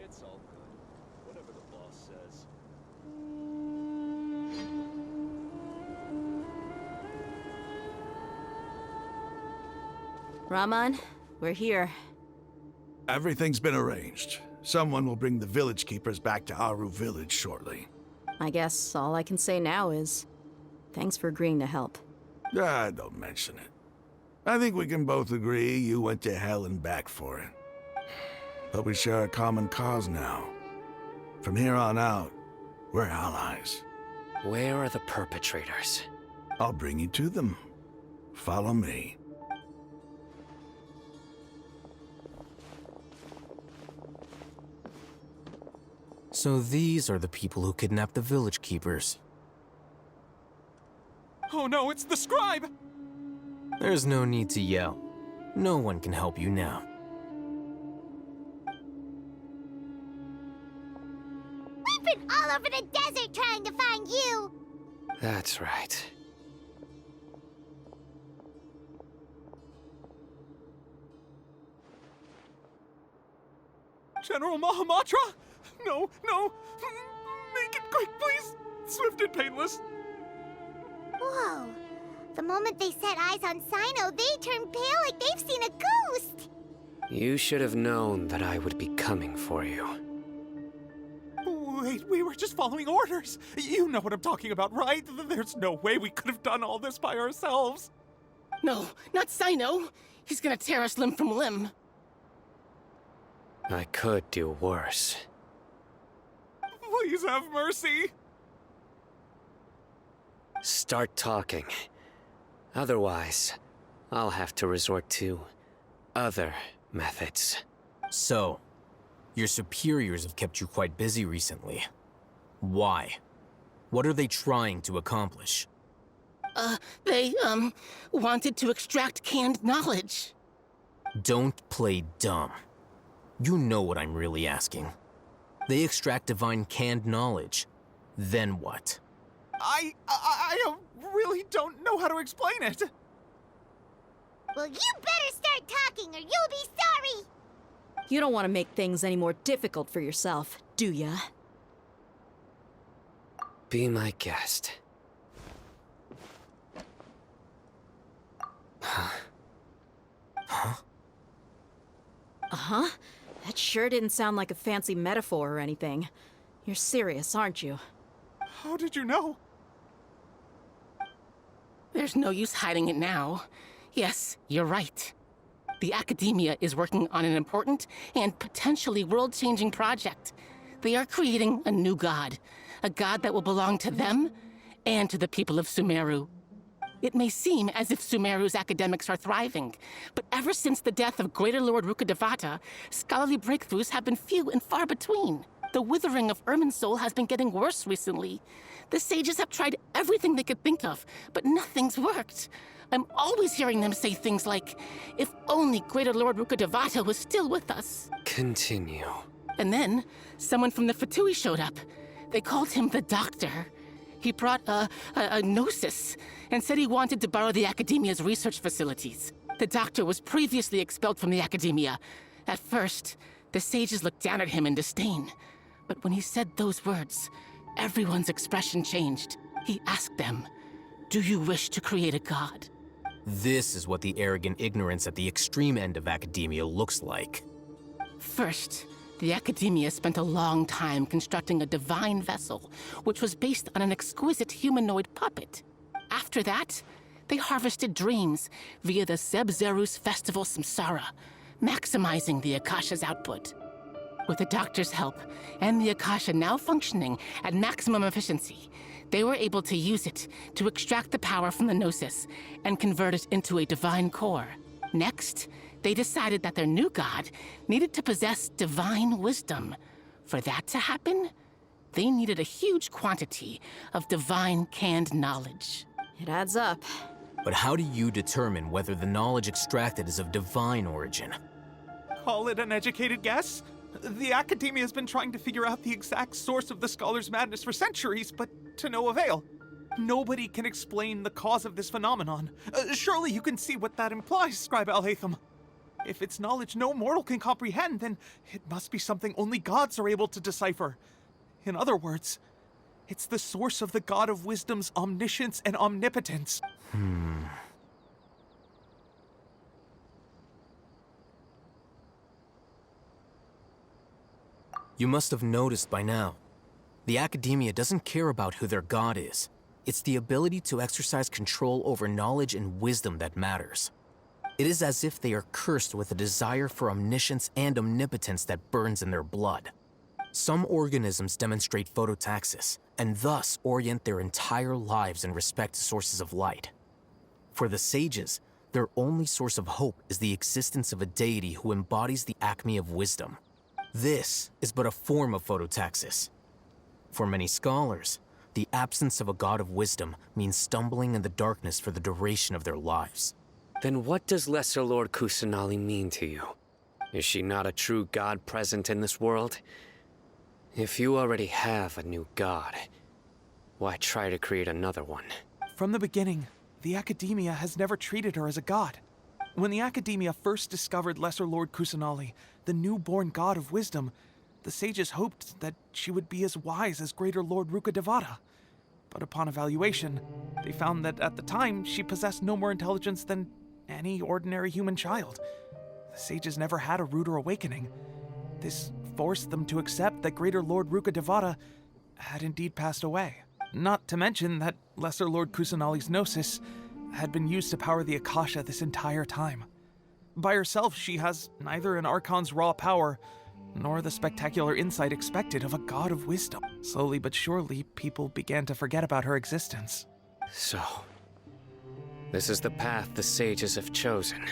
It's all good. Whatever the boss says. Raman, we're here. Everything's been arranged. Someone will bring the village keepers back to Aru village shortly. I guess all I can say now is thanks for agreeing to help. Don't mention it. I think we can both agree you went to hell and back for it. But we share a common cause now. From here on out, we're allies. Where are the perpetrators? I'll bring you to them. Follow me. So these are the people who kidnapped the village keepers. Oh no, it's the scribe! There's no need to yell. No one can help you now. We've been all over the desert trying to find you! That's right. General Mahamatra? No, no! Make it quick, please! Swift and painless! Whoa. The moment they set eyes on Sino, they turn pale like they've seen a ghost! You should have known that I would be coming for you. Wait, we were just following orders! You know what I'm talking about, right? There's no way we could have done all this by ourselves! No, not Sino! He's gonna tear us limb from limb. I could do worse. Please have mercy! Start talking. Otherwise, I'll have to resort to other methods. So, your superiors have kept you quite busy recently. Why? What are they trying to accomplish? They wanted to extract canned knowledge. Don't play dumb. You know what I'm really asking. They extract divine canned knowledge. Then what? I really don't know how to explain it. Well, you better start talking or you'll be sorry! You don't want to make things any more difficult for yourself, do ya? Be my guest. Uh-huh. That sure didn't sound like a fancy metaphor or anything. You're serious, aren't you? How did you know? There's no use hiding it now. Yes, you're right. The Academia is working on an important and potentially world-changing project. They are creating a new god. A god that will belong to them and to the people of Sumeru. It may seem as if Sumeru's academics are thriving, but ever since the death of Greater Lord Rukkhadevata, scholarly breakthroughs have been few and far between. The withering of Irminsul has been getting worse recently. The sages have tried everything they could think of, but nothing's worked. I'm always hearing them say things like, if only Greater Lord Rukkhadevata was still with us. Continue. And then, someone from the Fatui showed up. They called him the Doctor. He brought a gnosis and said he wanted to borrow the Academia's research facilities. The Doctor was previously expelled from the Academia. At first, the sages looked down at him in disdain. But when he said those words, everyone's expression changed. He asked them, "Do you wish to create a god?" This is what the arrogant ignorance at the extreme end of academia looks like. First, the Academia spent a long time constructing a divine vessel, which was based on an exquisite humanoid puppet. After that, they harvested dreams via the Zeb-Zerus Festival Samsara, maximizing the Akasha's output. With the Doctor's help, and the Akasha now functioning at maximum efficiency, they were able to use it to extract the power from the Gnosis and convert it into a divine core. Next, they decided that their new god needed to possess divine wisdom. For that to happen, they needed a huge quantity of divine canned knowledge. It adds up. But how do you determine whether the knowledge extracted is of divine origin? Call it an educated guess? The Academia has been trying to figure out the exact source of the Scholar's madness for centuries, but to no avail. Nobody can explain the cause of this phenomenon. Surely you can see what that implies, Scribe Alhaitham. If it's knowledge no mortal can comprehend, then it must be something only gods are able to decipher. In other words, it's the source of the God of Wisdom's omniscience and omnipotence. You must have noticed by now. The Academia doesn't care about who their god is. It's the ability to exercise control over knowledge and wisdom that matters. It is as if they are cursed with a desire for omniscience and omnipotence that burns in their blood. Some organisms demonstrate phototaxis, and thus orient their entire lives in respect to sources of light. For the sages, their only source of hope is the existence of a deity who embodies the acme of wisdom. This is but a form of phototaxis. For many scholars, the absence of a god of wisdom means stumbling in the darkness for the duration of their lives. Then what does Lesser Lord Kusanali mean to you? Is she not a true god present in this world? If you already have a new god, why try to create another one? From the beginning, the Academia has never treated her as a god. When the Academia first discovered Lesser Lord Kusanali, the newborn god of wisdom, the sages hoped that she would be as wise as Greater Lord Rukkhadevata. But upon evaluation, they found that at the time she possessed no more intelligence than any ordinary human child. The sages never had a ruder awakening. This forced them to accept that Greater Lord Rukkhadevata had indeed passed away. Not to mention that Lesser Lord Kusanali's Gnosis had been used to power the Akasha this entire time. By herself, she has neither an Archon's raw power, nor the spectacular insight expected of a god of wisdom. Slowly but surely, people began to forget about her existence. So, this is the path the sages have chosen.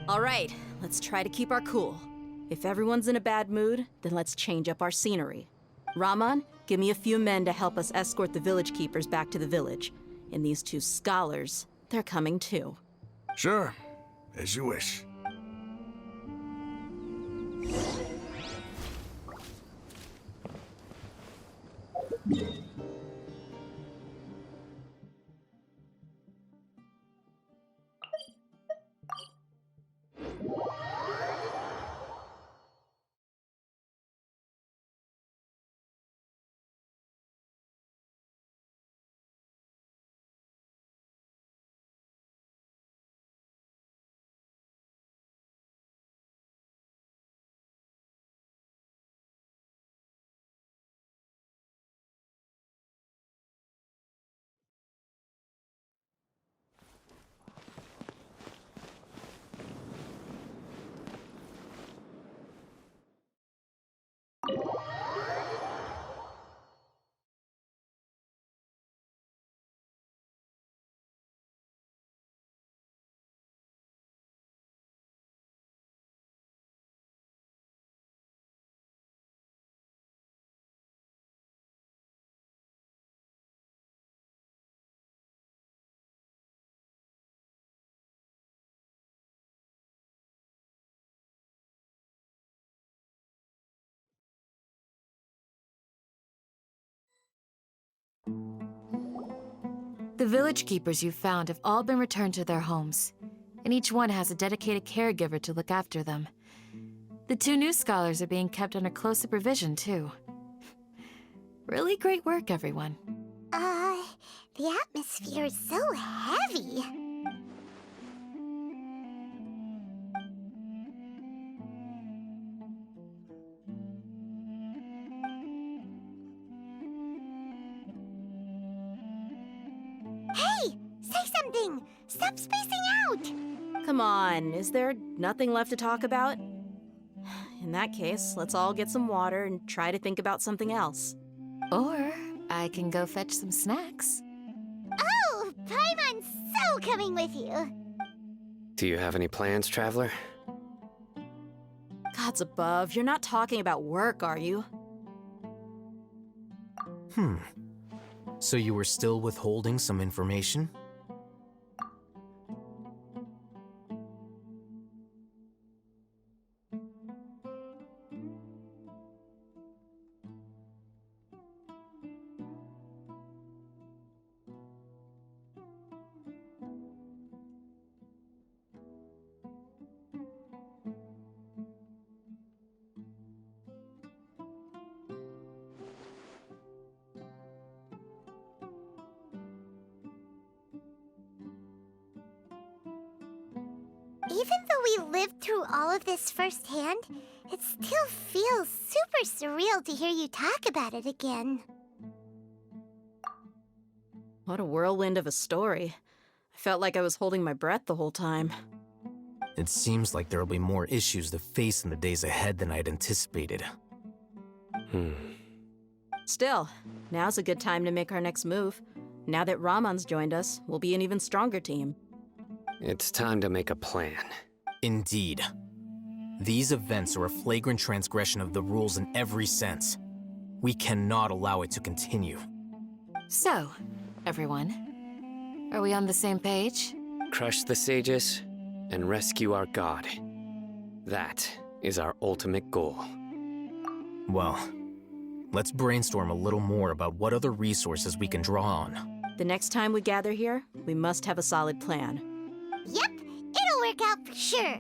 All right, let's try to keep our cool. If everyone's in a bad mood, then let's change up our scenery. Rahman, give me a few men to help us escort the village keepers back to the village. And these two scholars, they're coming too. Sure, as you wish. The village keepers you found have all been returned to their homes, and each one has a dedicated caregiver to look after them. The two new scholars are being kept under close supervision, too. Really great work, everyone. The atmosphere is so heavy. Hey! Say something! Stop spacing out! Come on, is there nothing left to talk about? In that case, let's all get some water and try to think about something else. Or I can go fetch some snacks. Oh, Paimon's so coming with you. Do you have any plans, Traveler? Gods above, you're not talking about work, are you? So you were still withholding some information? Even though we lived through all of this firsthand, it still feels super surreal to hear you talk about it again. What a whirlwind of a story. I felt like I was holding my breath the whole time. It seems like there'll be more issues to face in the days ahead than I'd anticipated. Still, now's a good time to make our next move. Now that Ramon's joined us, we'll be an even stronger team. It's time to make a plan. Indeed. These events are a flagrant transgression of the rules in every sense. We cannot allow it to continue. So, everyone, are we on the same page? Crush the sages and rescue our god. That is our ultimate goal. Well, let's brainstorm a little more about what other resources we can draw on. The next time we gather here, we must have a solid plan. Yep, it'll work out for sure.